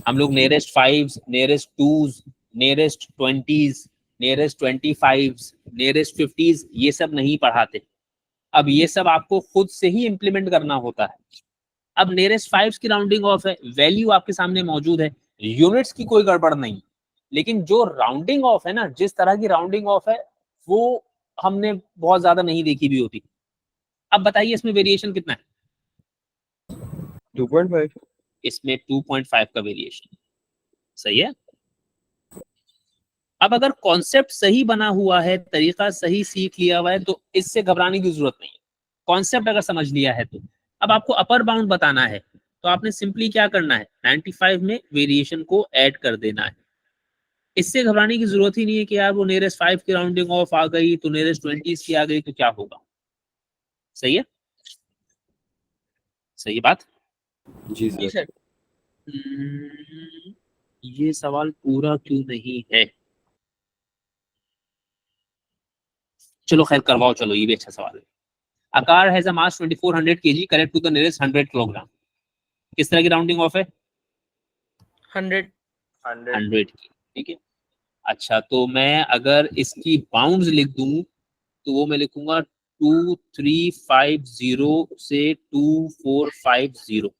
हम लोग nearest 5, nearest 2s, nearest 20s, nearest 25s, nearest 50s ये सब नहीं पढ़ाते। अब ये सब आपको खुद से ही इंप्लीमेंट करना होता है। अब नियरेस्ट 5 की राउंडिंग ऑफ है, वैल्यू आपके सामने मौजूद है, यूनिट्स की कोई गड़बड़ नहीं, लेकिन जो राउंडिंग ऑफ है ना, जिस तरह की राउंडिंग ऑफ है वो हमने बहुत ज्यादा नहीं देखी भी होती। अब बताइए इसमें वेरिएशन कितना है? 2.5 इसमें 2.5 का वेरिएशन। सही है। अब अगर कॉन्सेप्ट सही बना हुआ है, तरीका सही सीख लिया हुआ है, तो इससे घबराने की जरूरत नहीं है। कॉन्सेप्ट अगर समझ लिया है तो अब आपको अपर बाउंड बताना है, तो आपने सिंपली क्या करना है, 95 में वेरिएशन को ऐड कर देना है। इससे घबराने की जरूरत ही नहीं है कि यार वो नियरेस्ट 5 की राउंडिंग ऑफ आ गई तो नियरेस्ट 20 की आ गई तो क्या होगा। सही है, सही बात। जी जी सर सर। ये सवाल पूरा क्यों नहीं है, चलो खैर करवाओ, चलो ये भी अच्छा सवाल है। A car has a mass 2400 kg, correct to the nearest 100 kilogram. किस तरह की राउंडिंग ऑफ है? 100 100 की, ठीक है। अच्छा तो मैं अगर इसकी बाउंड्स लिख दूं तो वो मैं लिखूंगा 2350 से 2450।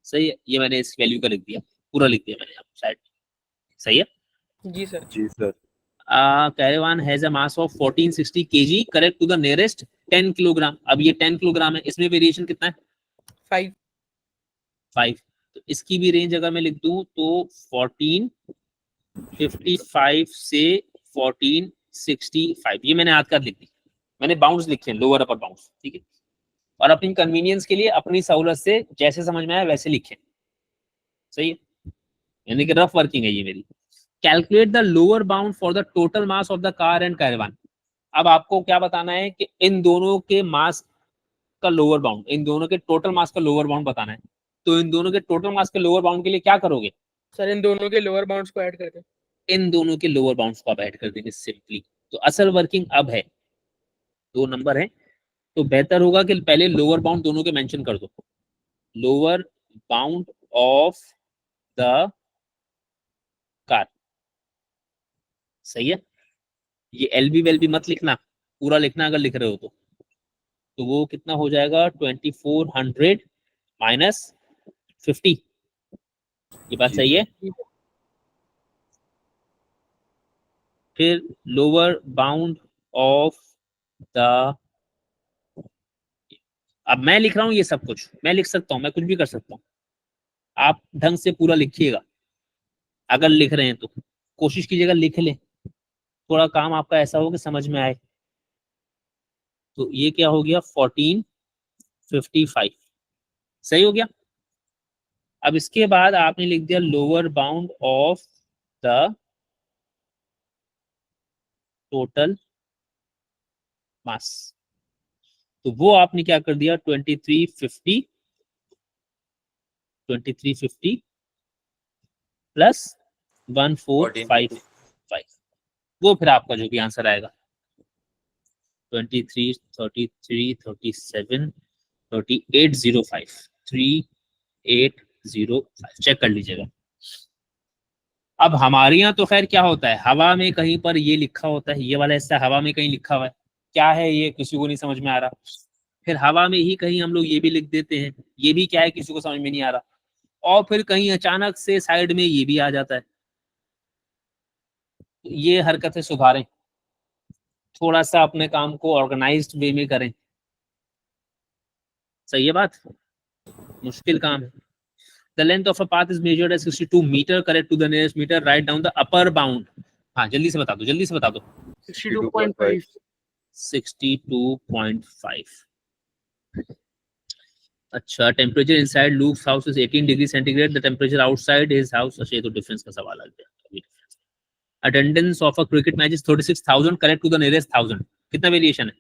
सही है, ये मैंने इस वैल्यू का लिख दिया, पूरा लिख दिया मैंने शायद। सही है। जी सर। जी sir caravan has a mass of 1460 kg, correct to the nearest 10 kilogram. अब ये 10 किलोग्राम है, इसमें वेरिएशन कितना है? 5 5। तो इसकी भी रेंज अगर मैं लिख दूं तो 1455 से 1465, ये मैंने हाथ का लिख दी, मैंने बाउंड्स लिखे लोअर अपर बाउंड्स, ठीक है। और अपनी कन्वीनियंस के लिए अपनी सहूलत से जैसे समझ में आया वैसे लिखे। सही है, यानी कि रफ वर्किंग है ये मेरी। Calculate the lower bound for the total mass of the car and caravan. अब आपको क्या बताना है कि इन दोनों के मास का लोअर बाउंड, इन दोनों के टोटल मास का लोअर बाउंड बताना है। तो इन दोनों के टोटल मास के लोअर बाउंड के लिए क्या करोगे? सर इन दोनों के लोअर बाउंड्स को ऐड कर दें। इन दोनों के लोअर बाउंड्स को आप ऐड कर देंगे सिंपली। तो असल वर्किंग अब है, 2 नंबर है, तो बेहतर होगा कि पहले लोअर बाउंड दोनों के मेंशन कर दो। Lower bound of the car. सही है। ये एलबी वेलबी मत लिखना, पूरा लिखना अगर लिख रहे हो तो वो कितना हो जाएगा 2400 माइनस 50। ये बात जी। सही है। फिर लोअर बाउंड ऑफ द, अब मैं लिख रहा हूं ये सब कुछ, मैं लिख सकता हूं, मैं कुछ भी कर सकता हूं, आप ढंग से पूरा लिखिएगा। अगर लिख रहे हैं तो कोशिश कीजिएगा लिख लें, थोड़ा काम आपका ऐसा हो कि समझ में आए। तो ये क्या हो गया 1455, सही हो गया। अब इसके बाद आपने लिख दिया lower bound of the total mass, तो वो आपने क्या कर दिया 2350 प्लस 1455, वो फिर आपका जो भी आंसर आएगा 23 33 37 3805 3805 चेक कर लीजिएगा। अब हमारे यहाँ तो खैर क्या होता है, हवा में कहीं पर ये लिखा होता है, ये वाला हिस्सा हवा में कहीं लिखा हुआ है, क्या है ये किसी को नहीं समझ में आ रहा। फिर हवा में ही कहीं हम लोग ये भी लिख देते हैं, ये भी क्या है किसी को समझ में नहीं आ रहा। और फिर कहीं अचानक से साइड में ये भी आ जाता है। ये हरकतें सुधारें, थोड़ा सा अपने काम को ऑर्गेनाइज्ड वे में करें। सही है बात, मुश्किल काम है। The length of a path is measured as 62 meter. Correct to the nearest meter. Write down the upper bound. हाँ जल्दी से बता दो, जल्दी से बता दो। 62.5 62.5। अच्छा, temperature inside Luke's house is 18 degree centigrade, the temperature outside his house. अच्छा ये तो डिफरेंस का सवाल आ गया। Attendance of a cricket match is 36,000। Correct to the nearest 1000। कितना वेरिएशन है?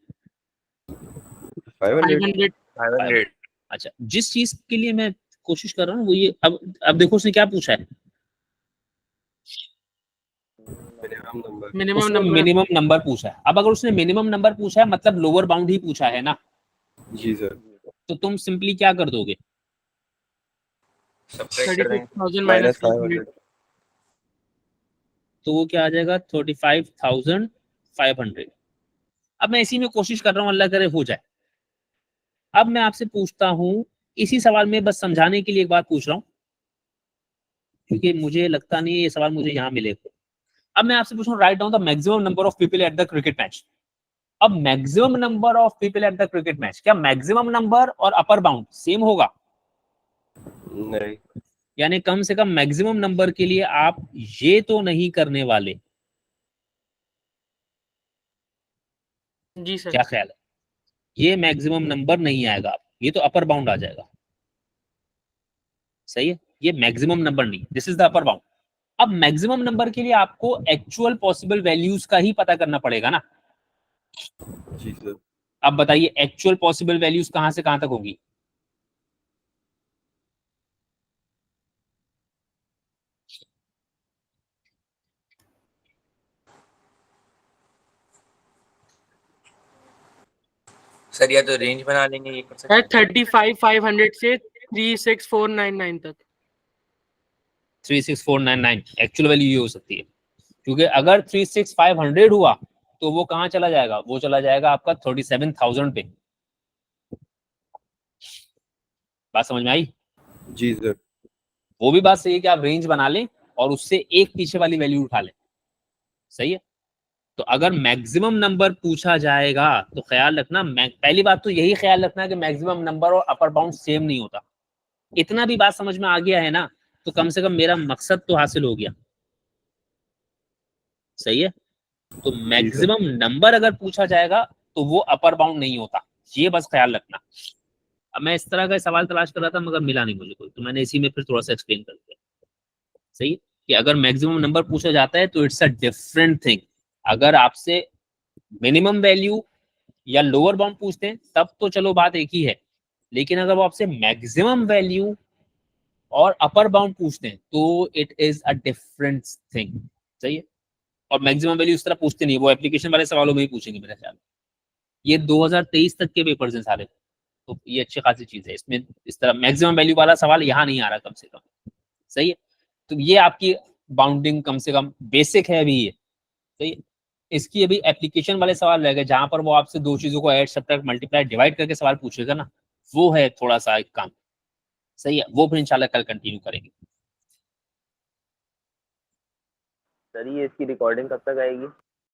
500। 500 अच्छा, जिस चीज के लिए मैं कोशिश कर रहा हूँ वो ये, अब देखो उसने क्या पूछा है, मिनिमम नंबर। मिनिमम नंबर पूछा है। अब अगर उसने मिनिमम नंबर पूछा है मतलब लोअर बाउंड ही पूछा है ना। जी सर। तो तुम सिंपली क्या कर दोगे, 36,000 माइनस माइनस 500। तो वो क्या आ जाएगा 35,500। अब मैं इसी में कोशिश कर रहा हूँ, अल्लाह करे हो जाए। अब मैं आपसे पूछता हूँ, इसी सवाल में बस समझाने के लिए एक बात पूछ रहा हूँ, क्योंकि मुझे लगता नहीं ये सवाल मुझे यहाँ मिलेगा। अब मैं आपसे पूछ रहा हूँ, write down the maximum number of people at the cricket match. अब maximum number of people at the cricket match, क्या मैक्सिमम नंबर और अपर बाउंड सेम होगा? नहीं। यानी कम से कम मैक्सिमम नंबर के लिए आप ये तो नहीं करने वाले, जी सर। क्या ख्याल है? ये मैक्सिमम नंबर नहीं आएगा, ये तो अपर बाउंड आ जाएगा। सही है, ये मैक्सिमम नंबर नहीं, this is the upper bound. अब मैक्सिमम नंबर के लिए आपको एक्चुअल पॉसिबल वैल्यूज का ही पता करना पड़ेगा ना। जी सर। अब बताइए एक्चुअल पॉसिबल वैल्यूज कहां से कहां तक होगी? सर या तो रेंज बना लेंगे, ये कर सकते सर हैं। 35,500 से 36,499 तक। 36499 एक्चुअल वैल्यू ये हो सकती है, क्योंकि अगर 36500 हुआ तो वो कहां चला जाएगा, वो चला जाएगा आपका 37,000 पे। बात समझ में आई? जी सर। वो भी बात सही है कि आप रेंज बना लें और उससे एक पीछे वाली वैल्यू उठा लें। सही है। तो अगर मैक्सिमम नंबर पूछा जाएगा तो ख्याल रखना, पहली बात तो यही ख्याल रखना कि मैक्सिमम नंबर और अपर बाउंड सेम नहीं होता। इतना भी बात समझ में आ गया है ना, तो कम से कम मेरा मकसद तो हासिल हो गया। सही है। तो मैक्सिमम नंबर अगर पूछा जाएगा तो वो अपर बाउंड नहीं होता, ये बस ख्याल रखना। अब मैं इस तरह का सवाल तलाश कर रहा था मगर मिला नहीं मुझे कोई, तो मैंने इसी में फिर थोड़ा सा एक्सप्लेन कर दिया। सही है कि अगर मैक्सिमम नंबर पूछा जाता है तो इट्स अ डिफरेंट थिंग। अगर आपसे मिनिमम वैल्यू या लोअर बाउंड पूछते हैं तब तो चलो बात एक ही है, लेकिन अगर वो आपसे मैक्सिमम वैल्यू और अपर बाउंड पूछते हैं तो it is a different thing. सही है। और मैक्सिमम वैल्यू इस तरह पूछते नहीं, वो एप्लीकेशन वाले सवालों में ही पूछेंगे मेरे ख्याल में। ये 2023 तक के पेपर्स हैं सारे, तो ये अच्छी खासी चीज है। इसमें इस तरह मैक्सिमम वैल्यू वाला सवाल यहाँ नहीं आ रहा कम से कम। सही है। तो ये आपकी बाउंडिंग कम से कम बेसिक है अभी ये, तो इसकी अभी एप्लीकेशन वाले सवाल रह गए, जहां पर वो आपसे दो चीजों को ऐड, सब्ट्रैक्ट, मल्टीप्लाई, डिवाइड करके सवाल पूछेगा ना, वो है थोड़ा सा एक काम। सही है, वो फिर इंशाल्लाह कल कंटिन्यू करेंगे। सर ये इसकी रिकॉर्डिंग कब तक आएगी?